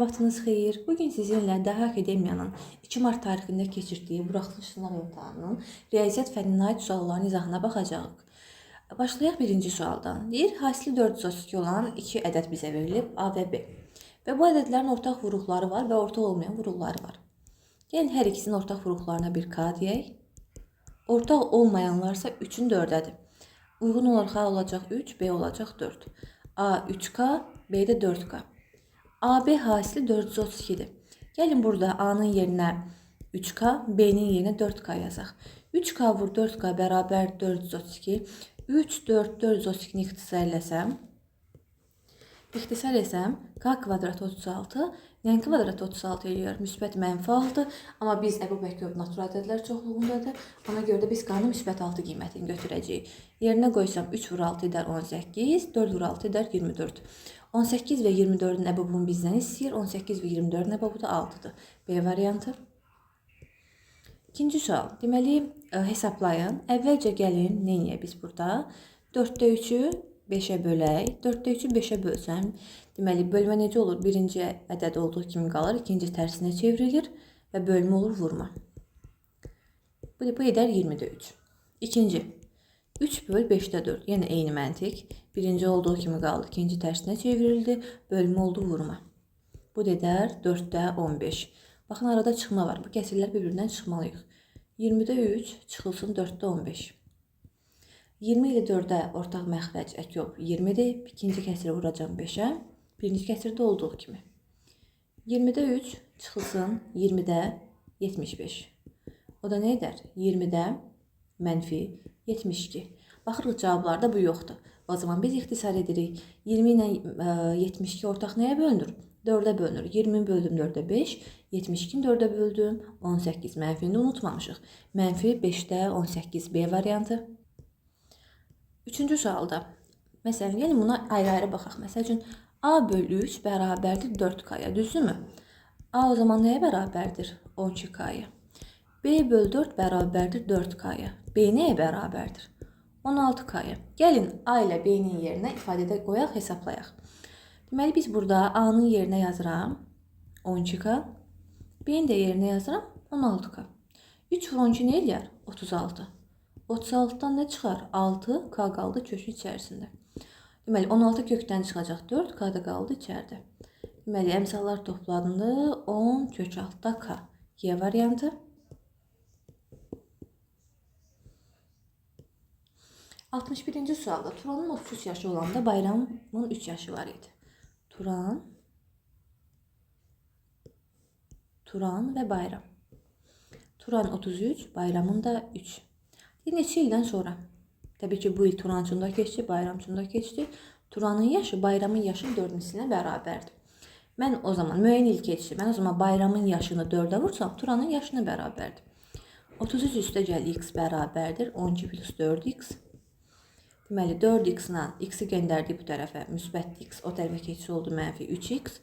Vaxtınız xeyir. Bugün sizinlə Daha Akademiyanın 2 mart tarixində keçirdiyi buraxılış sınaq imtahanının riyaziyyat fənninə aid sualların izahına baxacağıq. Başlayaq birinci sualdan. Deyir, hasili 432 olan 2 ədəd bizə verilib, A və B. Və bu ədədlərin ortaq vuruqları var və ortaq olmayan vuruqları var. Gəlin, hər ikisinin ortaq vuruqlarına bir K deyək. Ortaq olmayanlarsa 3-ün 4-ədir. Uyğun olaraq A olacaq 3, B olacaq 4. A 3K, B də 4K. AB hasili 432'dir. Gəlin burada A'nın yerinə 3K, B'nin yerinə 4K yazaq. 3K vur 4K bərabər 432. 3, 4, 432'ni ixtisar etsəm, K kvadrat 36, N kvadrat 36 eləyir. Müsbət mənfi 6, amma biz Əbu Bəkir natural ədədlər çoxluğundadır. Ona görə də biz K-nın müsbət 6 qiymətini götürəcəyik. Yerinə qoysam 3 vur 6 edər 18, 4 vur 6 edər 24. 18 və 24'ün əbabını bizdən istəyir. 18 və 24'ün əbabı da 6'dır. B variantı. İkinci sual. Deməli, hesablayın. Əvvəlcə gəlin, neyniyə biz burada? 4'də 3'ü 5'ə bölək. 4'də 3'ü 5'ə bölsəm, deməli, bölmə necə olur? Birinci ədəd olduğu kimi qalır, ikinci tərsinə çevrilir və bölmə olur vurma. Bu edər 20'də 3. İkinci. 3 böl 5'də 4. Yəni eyni məntiq. Birinci olduğu kimi qaldı. İkinci tərsinə çevrildi. Bölmə oldu vurma. Bu edər 4'də 15. Baxın, arada çıxma var. Bu kəsirlər bir-birindən çıxmalıyıq. 20'də 3 çıxılsın 4'də 15. 20 ilə 4'ə ortaq məxrəc yox 20'dir. İkinci kəsiri vuracam 5'ə. Birinci kəsirdə olduğu kimi. 20'də 3 çıxılsın 20'də 75. O da nə edər? 20'də mənfi 72. Baxırıq cavablarda bu yoxdur. O zaman biz ixtisar edirik. 20 ilə 72 ortaq nəyə bölünür? 4'ə bölünür. 20 böldüm 4'də 5. 72'ni 4'ə böldüm 18. Mənfini unutmamışıq. Mənfi 5'də 18. B variantı. Üçüncü sualda. Məsələn, gəlin buna ayrı-ayrı baxaq. Məsəl üçün, A bölü 3 bərabərdir 4K-ya. Düzdürmü? A o zaman nəyə bərabərdir? 12K-ya. B bölü 4 bərabərdir 4K-ya. B nəyə bərabərdir? 16K-ya. Gəlin A ilə B-nin yerinə ifadədə qoyaq, hesablayaq. Deməli, biz burada A-nın yerinə yazıram 12K. B-nin də yerinə yazıram 16K. 3 vur 12 nə eləyər? 36. 36'dan nə çıxar? 6K qaldı kökün içərisində. Deməli, 16 kökdən çıxacaq 4K da qaldı içəridə. Deməli, əmsallar toplandı 10 kök 6'da K. Y variantı. 61-ci sualda Turanın 33 yaşı olanda Bayramın 3 yaşı var idi. Turan və Bayram. Turan 33, Bayramın da 3. Neçə ildən sonra? Təbii ki, bu il Turan üçün də keçdi, Bayram üçün də keçdi. Turanın yaşı Bayramın yaşının 4-üsünə bərabərdir. Mən o zaman müəyyən il keçdi. Mən o zaman Bayramın yaşını 4'ə vursam, Turanın yaşına bərabərdir. 33 üstə gəl x bərabərdir 12 plus 4x. Deməli, 4x ilə x-i göndərdik bu tərəfə, müsbət x, o tərəfə keçsə oldu mənfi 3x.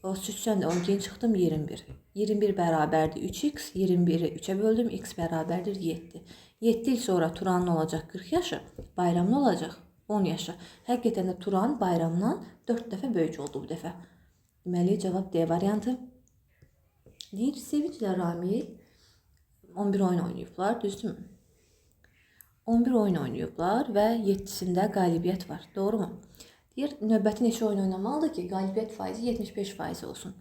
O 33-dən də 12-ni çıxdım 21. 21 bərabərdir 3x, 21'i 3'ə böldüm, x bərabərdir 7. 7 il sonra Turanın olacaq 40 yaşı, Bayramın olacaq 10 yaşı. Həqiqətən də Turan Bayramdan 4 dəfə böyük oldu bu dəfə. Deməli, cavab D variantı. Deyir, Sevinc ilə Ramil 11 oyun oynayıblar, düzdürmü? 11 oyun oynayıblar və 7'sində qalibiyyət var. Doğru mu? Deyir, növbəti neçə oyun oynamalıdır ki, qalibiyyət faizi 75% olsun.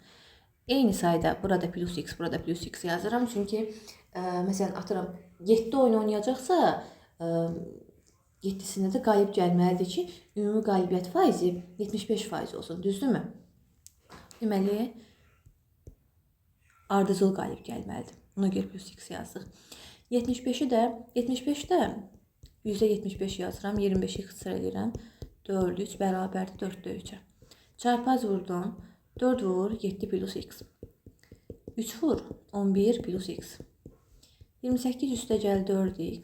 Eyni sayda burada plus x, burada plus x yazıram. Çünki, məsələn, atıram, 7 oyun oynayacaqsa, 7'sində də qalib gəlməlidir ki, ümumi qalibiyyət faizi 75% olsun. Düzdürmü? Deməli, ardıcıl qalib gəlməlidir. Ona görə plus x yazdıq. 75'i də %75 yazıram. 25'i ixtisar edirəm. 4, 3 bərabərdir 4'də 3'ə. Çarpaz vurdum. 4 vur 7 plus x. 3 vur 11 plus x. 28 üstə gəl 4x.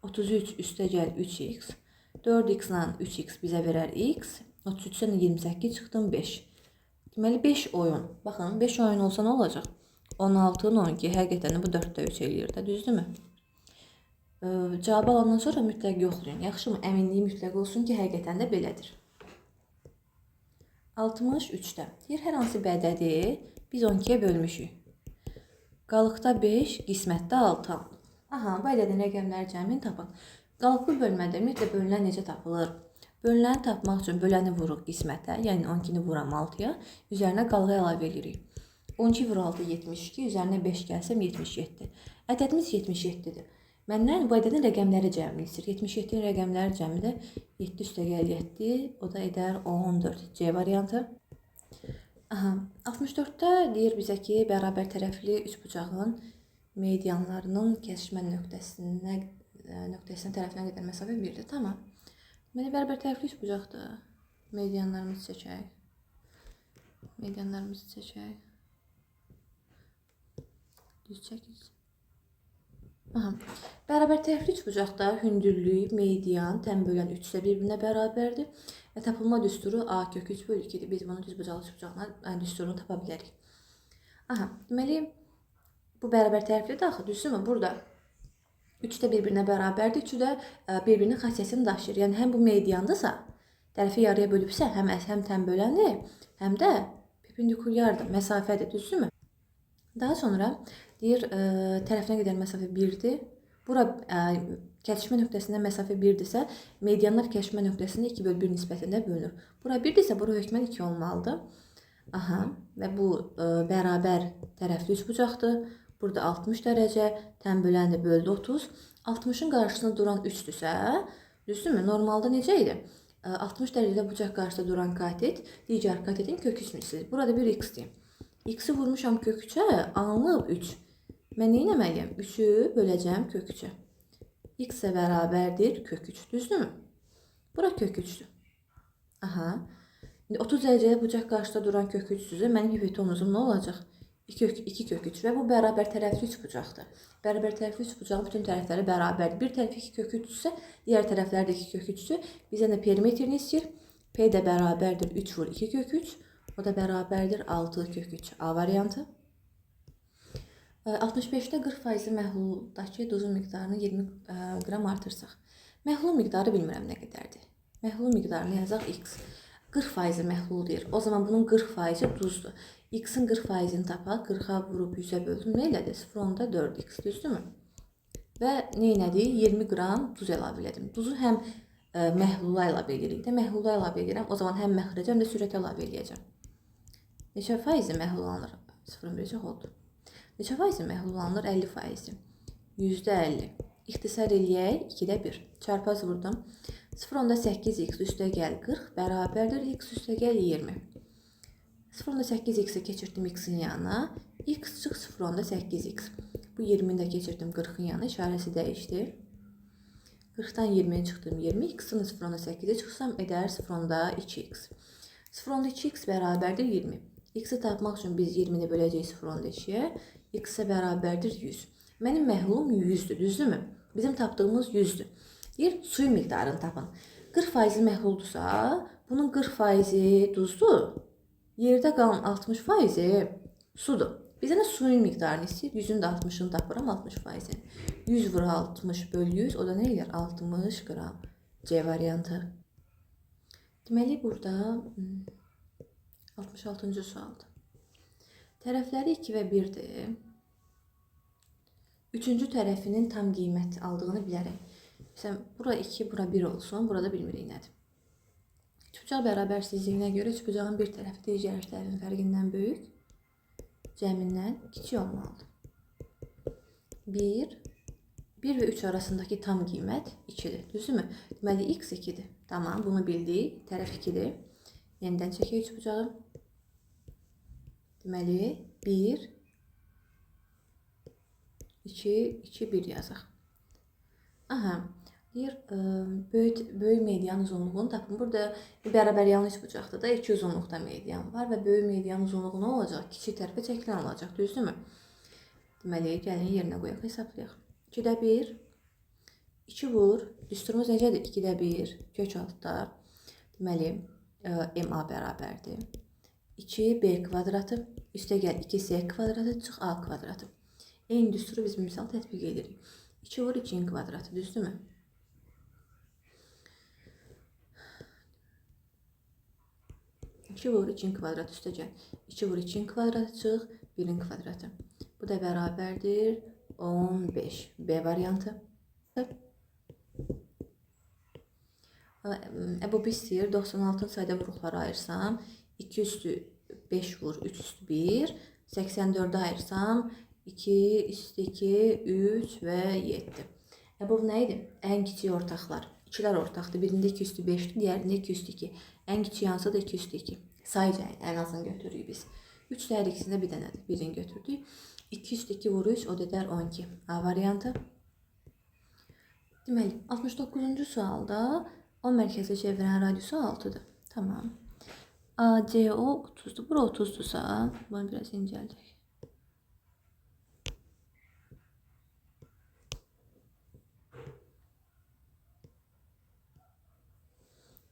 33 üstə gəl 3x. 4x ilə 3x bizə verər x. 33'dən 28 çıxdım 5. Deməli 5 oyun. Baxın, 5 oyun olsa nə olacaq? 16'ın 12 həqiqətən bu 4'də 3 eləyir də, düzdürmü? Cavab alandan sonra mütləq yoxlayın. Yaxşı mı? Əminliyi mütləq olsun ki, həqiqətən də belədir. 63-də. Deyir, hər hansı bir ədədi biz 12-yə bölmüşük. Qalıqda 5, qismətdə 6 alınıb. Aha, bu ədədin rəqəmləri cəmini tapın. Qalıqlı bölmədə ümumiyyətlə bölünən necə tapılır? Bölünəni tapmaq üçün böləni vuruq qismətə, yəni 12-ni vuram 6-ya, üzərinə qalığı əlavə edirik. 12 vur 6, 72, üzərinə 5 gəlsəm 77. Ədədimiz 77-dir. Məndən bu ədədin rəqəmləri cəmini istəyir. 77-nin rəqəmləri cəmi də 7 üstə gəl 7, o da edər 14. C variantı. Aha, 64-də deyir bizə ki, bərabər tərəfli üçbucağın medianlarının kəsişmə nöqtəsinə tərəfinə qədər məsafə 1-dir. Tamam. Deməli, bərabər tərəfli üçbucaqdır. Medianlarımızı çəkək. Düz çəkirik. Aha. Bərabər tərəfli üçbucaqda hündürlük, median, tən bölən 3 isə bir-birinə bərabərdir. Və tapılma düsturu A kök 3 bölü 2-dir. Biz bunu düzbucaqlı üçbucağına düsturunu tapa bilərik. Aha, deməli, bu bərabər tərəflidir axı, düzdürmü? Burada 3 də bir-birinə bərabərdir, 3 də bir-birinin xassiyətini daşıyır. Yəni, həm bu mediandırsa, tərəfi yarıya bölübsə, həm tən böləndir, həm də perpendikulyardır, məsafədir, düzdürmü? Daha sonra deyir, tərəfinə qədər məsafə 1-dir. Bura kəsişmə nöqtəsindən məsafə 1-dirsə, medianlar kəsişmə nöqtəsində 2 bölü 1 nisbətində bölünür. Bura 1-dirsə, bura hökmən 2 olmalıdır. Aha, və bu bərabər tərəfli üçbucaqdır. Burada 60 dərəcə, tən böləndir, böldü 30. 60-ın qarşısında duran 3-dürsə, düzdürmü? Normalda necə idi? 60 dərəcədə bucaq qarşısında duran katet, digər katetin kök 3 mislidir. Burada bir x-dir. X-i vurmuşam kök 3-ə, alınıb 3. Mən nə etməliyəm? 3-ü böləcəm kök 3-ə. X isə bərabərdir kök 3, düzdürmü? Bura kök 3-dür. Aha. 30 dərəcədə bucaq qarşısında duran kök 3-dürsə, mənim hipotenuzum nə olacaq? 2 kök 3 və bu bərabər tərəfli üçbucaqdır. Bərabər tərəfli üçbucağın bütün tərəfləri bərabərdir. Bir tərəfi 2 kök 3-dürsə, digər tərəfləri də 2 kök 3-dür. Bizə də perimetrini istəyir. P də bərabərdir 3 vur 2 kök 3. O da bərabərdir 6 kök 3. A variantı. 65-də 40% məhluldakı duzun miqdarını 20 qram artırsaq. Məhlul miqdarı bilmirəm nə qədərdir. Məhlul miqdarını yazaq x. 40% məhlul deyir. O zaman bunun 40% duzdur. X-in 40%-ni tapaq. 40-a vurub 100-ə böldüm. Nə elədi? 0.4x, düzdürmü? Və nə elədi? 20 qram duz əlavə elədim. Duzu həm məhlula əlavə edirik də. Məhlula əlavə edirəm. O zaman həm məxrəcə, həm də sürətə əlavə eləyəcəm. Neçə faizi məhlulanır? 0.1 oldu. Neçə faizi məhlulanır? 50%. %50. İxtisar eləyək. 2-də 1. Çarpaz vurdum. 0.8x üstə gəl 40 bərabərdir. X üstə gəl 20. 0.8x'i keçirdim x-in yanına. X çıx 0.8x. Bu 20-ni də keçirdim 40-ın yanına. İşarəsi dəyişdi. 40-dan 20-ni çıxdım 20. X-in 0.8-i çıxsam edər 0.2x. 0.2x bərabərdir 20. X-i tapmaq üçün biz 20-ni böləcəyik 0.2-yə. X-ə bərabərdir 100. Mənim məhlulum 100-dür, düzdürmü? Bizim tapdığımız 100-dür. Deyir, suyun miqdarını tapın. 40% məhluldursa, bunun 40% duzdur. Yerdə qalan 60% sudur. Bizə də suyun miqdarını istəyir. 100-ün də 60-ını tapıram, 60%. 100 vur 60 bölü 100, o da nə edir? 60 qram. C variantı. Deməli, burada 66-cı sualdır. Tərəfləri 2 və 1-dir. Üçüncü tərəfinin tam qiymət aldığını bilərək. Məsələn, bura 2, bura 1 olsun, burada bilmirik nədir. Üçbucaq bərabərsizliyinə görə üçbucağın bir tərəfi digər tərəfin fərqindən böyük, cəmindən kiçik olmalıdır. 1 və 3 arasındakı tam qiymət 2-dir, düzdürmü? Deməli, x 2-dir. Tamam, bunu bildik. Tərəf 2-dir. Yenidən çəkək üçbucağı. Deməli, 1, 2, 2, 1 yazaq. Aha, deyir, böyük median uzunluğunu tapın. Burada bərabər yanlış bucaqda da 2 uzunluqda median var və böyük median uzunluğu nə olacaq? Kiçik tərəfə çəkilən olacaq, düzdürmü? Deməli, gəlin yerinə qoyaq, hesablayaq. 2-də 1, 2 vur, düsturumuz necədir? 2-də 1, kök altda. Deməli, MA bərabərdir. 2B kvadratı, üstə gəl 2C kvadratı, çıx A kvadratı. Eyni düsturu biz misal tətbiq edirik. 2 vur 2'nin kvadratı, düzdürmü? 2 vur 2'nin kvadratı üstə gəl. 2 vur 2'nin kvadratı çıx, 1'in kvadratı. Bu da bərabərdir 15. B variantı. Bu istəyir 96-ın sayda vuruqları ayırsam 2 üstü 5 vur 3 üstü 1. 84'ü ayırsam 2 üstü 2 3 ve 7. Bu neydi? En kiçik ortaklar. İkilər ortaqdır. Birində 2 üstü 5'dir, diğerində 2 üstü 2. En kiçik yansı da 2 üstü 2. Sayıca en azını götürürük biz. 3 də hər ikisində bir dənədir. Birini götürdük. 2 üstü 2 vur 3 o dedər 12. A variantı. Deməli 69-cu sualda o mərkəzə çevirən radiusu 6'dır. Tamam. ACO 30'dur. Bura 30'dursa bunu biraz incəldik.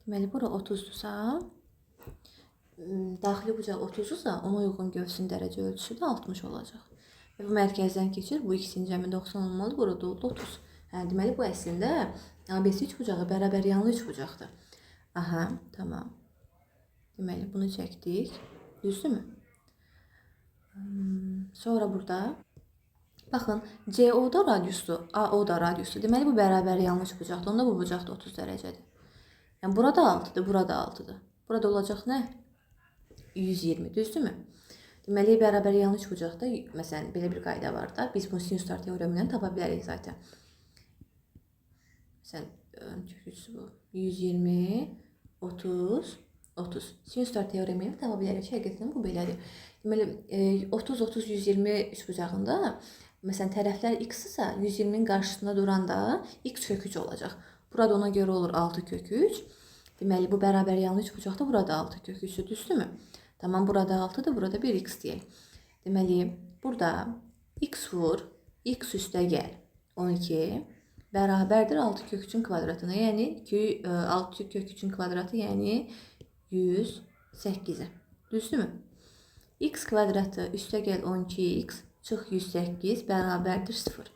Deməli bura 30'dursa daxili bucaq 30'dursa ona uyğun gövsün dərəcə ölçüsü də 60 olacaq. Və bu mərkəzdən keçir. Bu ikisinin cəmi 90 olmalı. Burada oldu 30. Deməli bu əslində ABC 3 bucağı bərabər yanlı 3 bucaqdır. Aha, tamam. Deməli bunu çəkdik. Düzdürmü? Sonra burada baxın CO da radiusdur, AO da radiusdur. Deməli bu bərabər yanlı 3 bucaqdır. Onda bu bucaq da 30 dərəcədir. Yəni burada 6'dır, burada 6'dır. Burada olacaq nə? 120, düzdürmü? Deməli bərabər yanlı 3 bucaqda məsələn belə bir qayda var da, biz bunu sinuslar teoremindən tapa bilərik zaten. Məsələn, kökücüsü bu. 120, 30, 30. Sinuslar teoremi ilə tapa bilərik. Həqiqətən bu belədir. Deməli 30, 30, 120 üçbucağında məsələn tərəflər x-sə 120'nin qarşısında duranda x kök 3 olacaq. Burada ona görə olur 6 kök 3. Deməli bu bərabər yanlı üçbucaqda burada 6 kök 3'dür, düzdürmü? Tamam, burada 6'dır, burada 1x deyək. Deməli burada x vur, x üstə gəl 12 bərabərdir 6 kök 3'ün kvadratına. Yəni 6 kök 3'ün kvadratı yəni 108'e. Düzdürmü? X kvadratı üstə gəl 12x çıx 108 bərabərdir 0.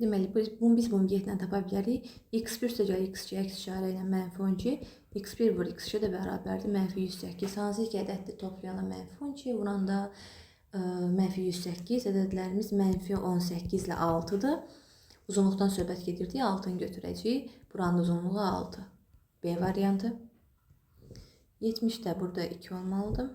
Deməli biz bunu getlə tapa bilərik. X1 üstə gəl x2 əks işarə ilə -12. X1 vur x2 də bərabərdir -108. Hansı iki ədəddir toplayana -12 vuranda -108 ədədlərimiz -18 ilə 6'dır. Uzunluqdan söhbət gedirdik. 6'ını götürəcəyik. Buranın uzunluğu 6. B variantı. 70 də burada 2 olmalıdır.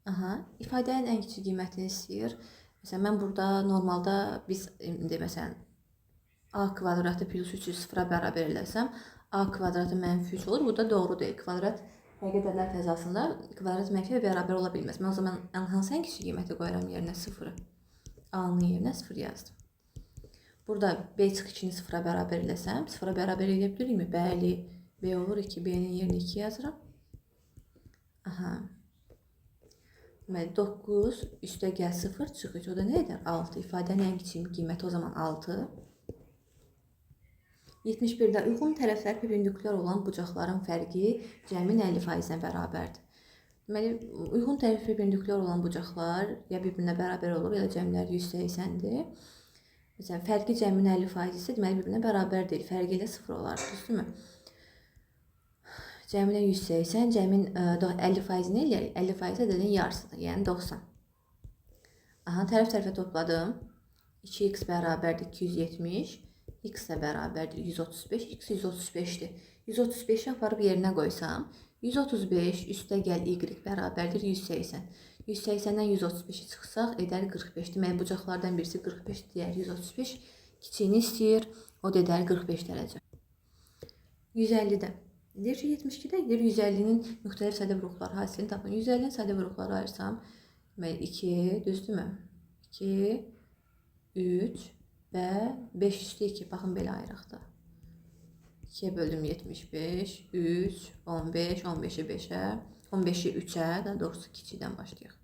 Aha, ifadənin ən kiçik qiymətini istəyir. Məsələn, mən burada normalda biz məsələn a kvadratı plus 3'ü 0'a bərabər eləsəm a kvadratı -3 olur. Bu da doğru deyil. Kvadrat həqiqi ədədlər fəzasında kvadrat mənfiyə bərabər ola bilməz. Mən o zaman hansı ən kiçik qiyməti qoyuram yerinə 0'ı? A-nın yerinə 0 yazdım. Burada b çıx 2'ni 0'a bərabər eləsəm 0'a bərabər edə bilirikmi? Bəli. B olur 2. B-nin yerinə 2 yazıram. Aha. 9 üstə gəl 0 çıx 3. O da nə edər? 6. İfadənin ən kiçik qiyməti o zaman 6. 71'də uyğun tərəflər perpendikulyar olan bucaqların fərqi cəmin 50%-ə bərabərdir. Deməli, uyğun tərəf perpendikulyar olan bucaqlar ya bir-birinə bərabər olur ya da cəmləri 180'dir. Məsələn, fərqi cəmin 50% isə deməli bir-birinə bərabər deyil. Fərqi ilə 0 olar, düzdürmü? Cəmin 180, cəmin 50% nə eləyər? 50% ədədin yarısıdır, yəni 90. Aha, tərəf-tərəfə topladım. 2x bərabərdir 270, x də bərabərdir 135, x 135'dir. 135'i aparıb yerinə qoysam, 135 üstə gəl y bərabərdir 180. 180'dən 135'i çıxsaq edər 45. Deməli, bucaqlardan birisi 45, digər 135. Kiçiyini istəyir, o da edər 45 dərəcə. 150'də. Deyir ki, 72'də deyir 150'nin müxtəlif sadə vuruqları hasilini tapın. 150'nin sadə vuruqları ayırsam, deməli 2, düzdürmü? 2, 3 və 5 üstü 2. Baxın, belə ayıraq da. 2'ye böldüm 75, 3, 15, 15'i 5'e, 15'i 3'e, daha doğrusu kiçikdən başlayaq.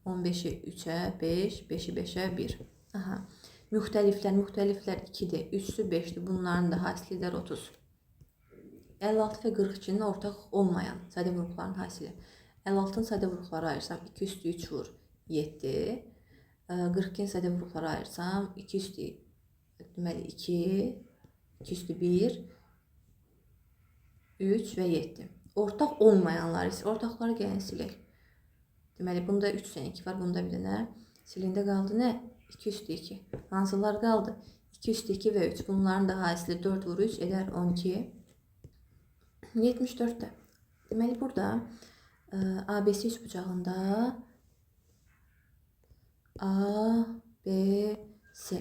15'i 3'e, 5, 5'i 5'e, 1. Aha. Müxtəliflər 2'dir, 3'sü 5'dir. Bunların da hasilidir 30. 56 və 42'nin ortaq olmayan sadə vuruqların hasili. 56'ın sadə vuruqları ayırsam 2 üstü 3 vur 7. 42'nin sadə vuruqları ayırsam 2 üstü deməli 2, 2 üstü 1, 3 və 7. Ortaq olmayanlar isə ortaqları gəlin silək. Deməli, bunda 3 üstə 2 var, bunda bir dənə. Silində qaldı nə? 2 üstə 2. Hansılar qaldı? 2 üstə 2 və 3. Bunların da hasili 4 vur 3 edər 12. 74-də. Deməli, burada ABC üçbucağında A, B, C.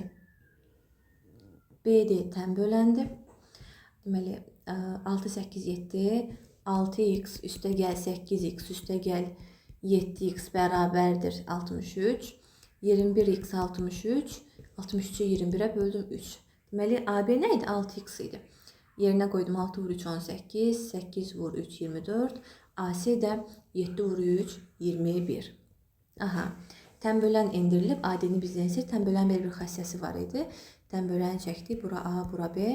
BD tən böləndi. Deməli, 6, 8, 7. 6x üstə gəl 8x üstə gəl 7x bərabərdir 63. 21x 63. 63'ü 21'e böldüm 3. Deməli, AB nə idi? 6x idi. Yerinə qoydum 6 vur 3 18. 8 vur 3 24. AC də 7 vur 3 21. Aha. Tənbölən endirilib. AD-ni bizdən istəyir. Tənbölən bir xassəsi var idi. Tənböləni çəkdik. Bura A, bura B.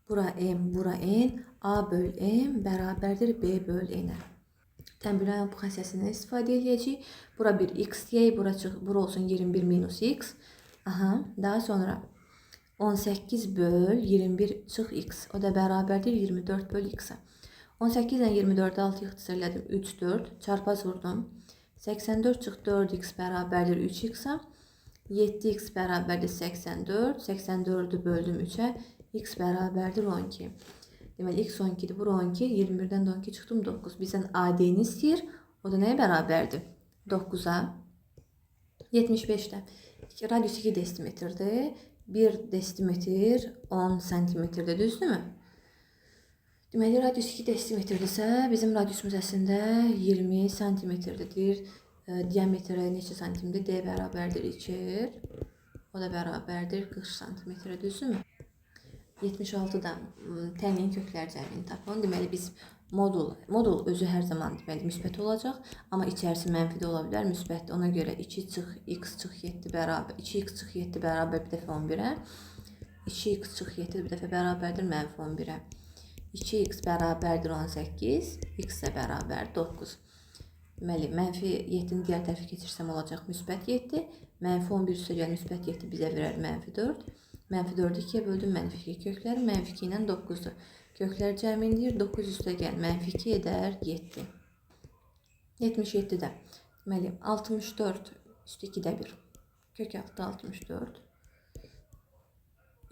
Bura M, bura N. A böl M bərabərdir B böl N-ə. Tənbölən bu xassəsindən istifadə edəcəyik. Bura bir x deyək. Bura olsun 21 minus x. Aha. Daha sonra 18 böl 21 çıx x. O da bərabərdir 24 böl x-ə. 18 ilə 24'ü 6 ixtisar elədim. 3, 4. Çarpaz vurdum. 84 çıx 4x bərabərdir 3x-ə. 7x bərabərdir 84. 84'ü böldüm 3'ə. X bərabərdir 12. Deməli, x 12'dir. Bura 12. 21'dən 12 çıxdım 9. Bizdən AD-ni istəyir. O da nəyə bərabərdir? 9'a. 75'də. Radius 2 desimetrdir. 1 desimetr 10 santimetrdir. Düzdürmü? Deməli, radius 2 desimetrdirsə, bizim radiusumuz əslində 20 santimetrdir. Diametrə neçə santimdir? D bərabərdir 2. O da bərabərdir 40 santimetrə. Düzdürmü? 76'da tənliyin köklər cəmini tapın. Deməli, biz modul özü hər zaman deməli müsbət olacaq, amma içərisi mənfi də ola bilər, müsbətdir. Ona görə 2 çıx x çıx 7 bərabər 2x çıx 7 bərabər bir dəfə 11'ə. 2x çıx 7 bir dəfə bərabərdir mənfi 11'ə. 2x bərabərdir 18, x də bərabər 9. Deməli, mənfi 7'ni digər tərəfə keçirsəm olacaq müsbət 7. Mənfi 11 üstə gəl müsbət 7 bizə verər mənfi 4. Mənfi 4'ü 2'yə böldüm, mənfi 2 kökləri, mənfi 2 ilə 9'dur. Köklər cəmin deyir, 9 üstə gəl, mənfi 2 edər 7. 77'də. Deməli, 64 üstü 2'də 1. Kök altı 64.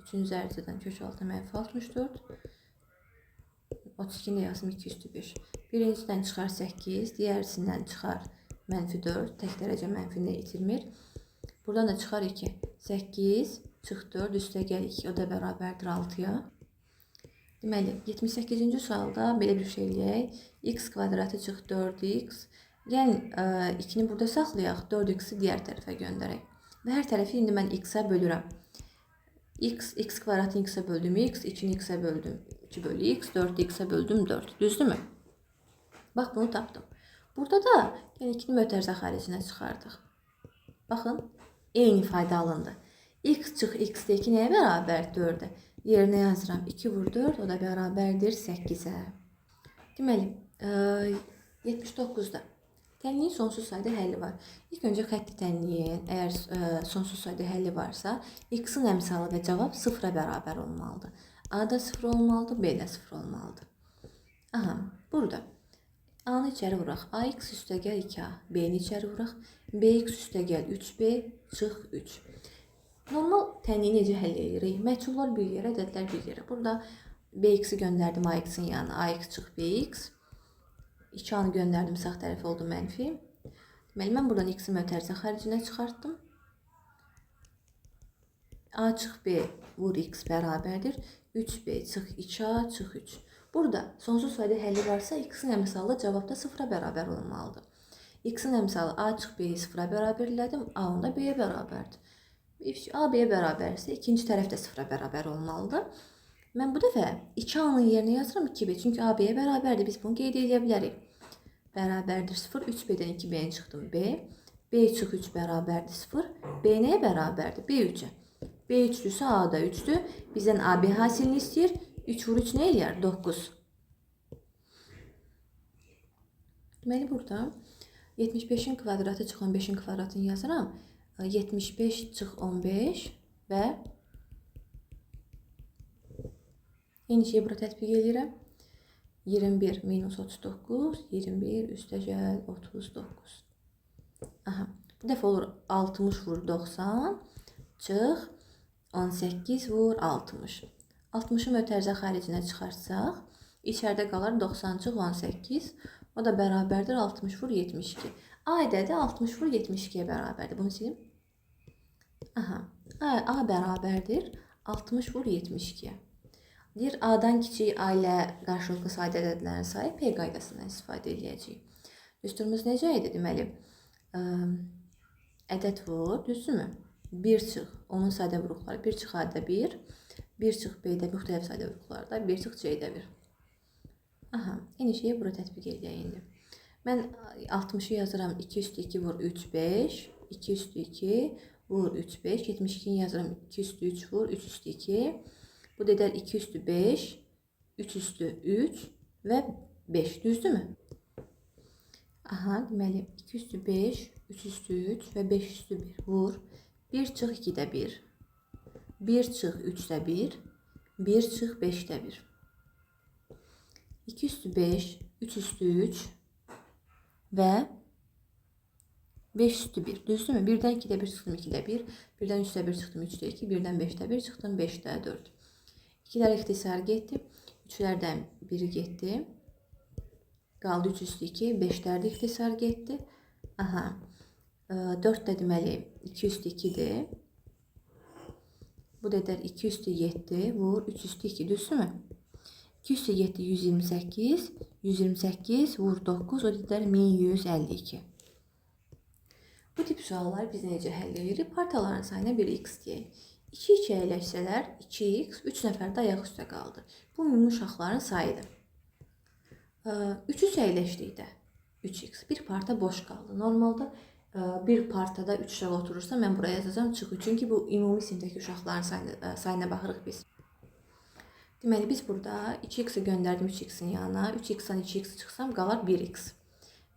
3-cü zərcədən kök altı mənfi 64. 32'ni yazım 2 üstü 5. Birinciden çıxar 8, diğerisindən çıxar mənfi 4. Tək dərəcə mənfini itirmir. Buradan da çıxar 2. 8 çıx 4 üstə gəl 2. O da bərabərdir 6'ya. Deməli, 78-ci sualda belə bir şey eləyək. X kvadratı çıx 4x. Gəlin 2'ni burada saxlayaq. 4x'i digər tərəfə göndərək. Və hər tərəfi indi mən x-ə bölürəm. X kvadratını x-ə böldüm x. 2'ni x-ə böldüm 2 bölü x. 4'ü x-ə böldüm 4. Düzdürmü? Bax, bunu tapdım. Burada da yəni 2'ni mötərizə xaricinə çıxardıq. Baxın, eyni fayda alındı. X çıx x-də 2 nəyə bərabər? 4'ə. Yerinə yazıram. 2 vur 4, o da bərabərdir 8'ə. Deməli, 79'da. Tənliyin sonsuz sayda həlli var. İlk öncə xətti tənliyin, əgər sonsuz sayda həlli varsa, x-in əmsalı və cavab 0'a bərabər olmalıdır. A da 0 olmalıdır, B də 0 olmalıdır. Aha, burada. A-nı içəri vuraq. AX üstə gəl 2A. B-ni içəri vuraq. BX üstə gəl 3B, çıx 3. Normal tənliyi necə həll edirik? Məchullar bir yerə, ədədlər bir yerə. Burada BX-i göndərdim AX-in yanına. AX çıx BX. 2A-nı göndərdim, sağ tərəf oldu mənfi. Deməli, mən buradan X-i mötərizə xaricinə çıxartdım. A çıx B vur X bərabərdir. 3B çıx 2A çıx 3. Burada sonsuz sayda həlli varsa, X-in əmsalı cavabda 0'a bərabər olmalıdır. X-in əmsalı A çıx B-yi 0'a bərabər elədim. A onda B-yə bərabərdir. A B-yə bərabərsə, ikinci tərəf də 0'a bərabər olmalıdır. Mən bu dəfə 2A-nın yerinə yazıram 2B. Çünki A B-yə bərabərdir. Biz bunu qeyd edə bilərik. Bərabərdir 0. 3B-dən 2B-ni çıxdım B. B çıx 3 bərabərdir 0. B nəyə bərabərdir? B 3'ə. B 3'lüsə A da 3'dür. Bizdən A B hasilini istəyir. 3 vur 3 nə eləyər? 9. Deməli, burada 75'in kvadratı çıx 15'in kvadratını yazıram. 75 çıx 15 və Eyni şeyi bura tətbiq edirəm. 21 minus 39, 21 üstəgəl 39. Aha. Bu dəfə olur 60 vur 90, çıx 18 vur 60. 60-ı mötərizə xaricinə çıxarsaq, içəridə qalar 90 çıx 18. O da bərabərdir 60 vur 72. A ədədi 60 vur 72-yə bərabərdir. Bunu silim. Aha. A bərabərdir 60 vur 72-yə. Deyir, A-dan kiçik A ilə qarşılıqlı sadə ədədlərin sayı P qaydasından istifadə edəcəyik. Düsturumuz necə idi? Deməli, ədəd vur, düzdürmü? 1 çıx, onun sadə vuruqları 1 çıx A-da 1, 1 çıx B-də müxtəlif sadə vuruqlarda, 1 çıx C-də 1. Aha, eyni şeyi bura tətbiq edək indi. Mən 60-ı yazıram 2 üstü 2 vur 3, 5, 2 üstü 2 vur 3, 5, 72-ni yazıram 2 üstü 3 vur 3 üstü 2. Bu da edər 2 üstü 5, 3 üstü 3 və 5, düzdürmü? Aha, deməli 2 üstü 5, 3 üstü 3 və 5 üstü 1 vur. 1 çıx 2-də 1, 1 çıx 3-də 1, 1 çıx 5-də 1. 2 üstü 5, 3 üstü 3 və 5 üstü 1, düzdürmü? 1-dən 2-də 1 çıxdım 2-də 1, 1-dən 3-də 1 çıxdım 3-də 2, 1-dən 5-də 1 çıxdım 5-də 4. 2'lər ixtisar getdi. 3'lərdən biri getdi. Qaldı 3 üstü 2. 5'lərdə ixtisar getdi. Aha. 4 də deməli 2 üstü 2'dir. Bu da edər 2 üstü 7 vur 3 üstü 2, düzdürmü? 2 üstü 7 128. 128 vur 9. O da edər 1152. Bu tip suallar biz necə həll edirik? Partaların sayına bir x deyək. 2-2 əyləşsələr 2x, 3 nəfər də ayaq üstə qaldı. Bu ümumi uşaqların sayıdır. 3-3 əyləşdikdə 3x, bir parta boş qaldı. Normalda bir partada 3 uşaq oturursa mən buraya yazacağım çıx 3. Çünki bu ümumi sinifdəki uşaqların sayına baxırıq biz. Deməli biz burada 2x-i göndərdim 3x-in yanına. 3x-dan 2x çıxsam qalar 1x.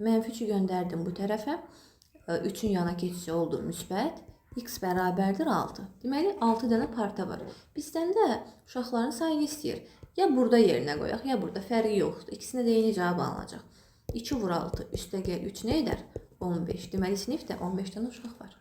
Mənfi 3-ü göndərdim bu tərəfə. 3-ün yana keçici oldu müsbət. X bərabərdir 6. Deməli 6 dənə parta var. Bizdən də uşaqların sayını istəyir. Ya burada yerinə qoyaq, ya burada fərqi yoxdur. İkisində də eyni cavab alınacaq. 2 vur 6 üstə gəl 3 nə edər? 15. Deməli sinifdə 15 dənə uşaq var.